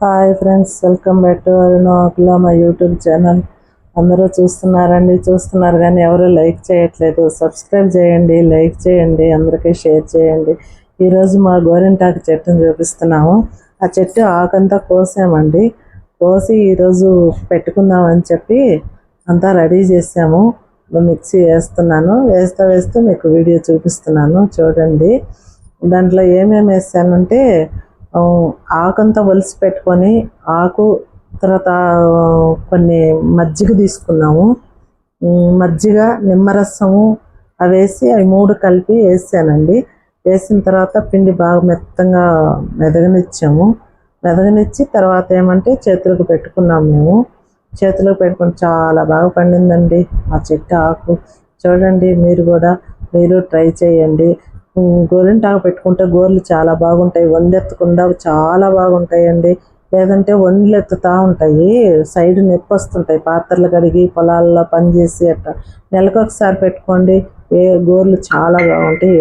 Hi friends, welcome back to Aruna Akula మా YouTube channel. అందరూ చూస్తున్నారు కానీ ఎవరు లైక్ చేయట్లేదు. సబ్స్క్రైబ్ చేయండి, లైక్ చేయండి, అందరికీ షేర్ చేయండి. ఈరోజు మా గోరింటాకు చెట్టును చూపిస్తున్నాము. ఆ చెట్టు ఆకంతా కోసామండి. కోసి ఈరోజు పెట్టుకుందామని చెప్పి అంతా రెడీ చేసాము. మిక్సీ వేస్తున్నాను. వేస్తూ మీకు వీడియో చూపిస్తున్నాను, చూడండి. దాంట్లో ఏమేమి వేసానంటే ఆకంతా ఒలిసి పెట్టుకొని ఆకు తర్వాత కొన్ని మజ్జిగ తీసుకున్నాము. మజ్జిగ, నిమ్మరసము అవేసి అవి 3 కలిపి వేసానండి. వేసిన తర్వాత పిండి బాగా మెత్తంగా మెదగనిచ్చి తర్వాత ఏమంటే చేతులకు పెట్టుకున్నాము. మేము చేతిలో పెట్టుకుని చాలా బాగా పండిందండి ఆ చెట్టు ఆకు. చూడండి, మీరు ట్రై చేయండి. గోరింటాకు పెట్టుకుంటే గోర్లు చాలా బాగుంటాయి, వండెత్తకుండా చాలా బాగుంటాయండి. లేదంటే వండ్లు ఎత్తుతూ ఉంటాయి, సైడ్ నొప్పి వస్తుంటాయి. పాత్రలు కడిగి పొలాల్లో పనిచేసి అట్లా నెలకు ఒకసారి పెట్టుకోండి. గోర్లు చాలా బాగుంటాయి.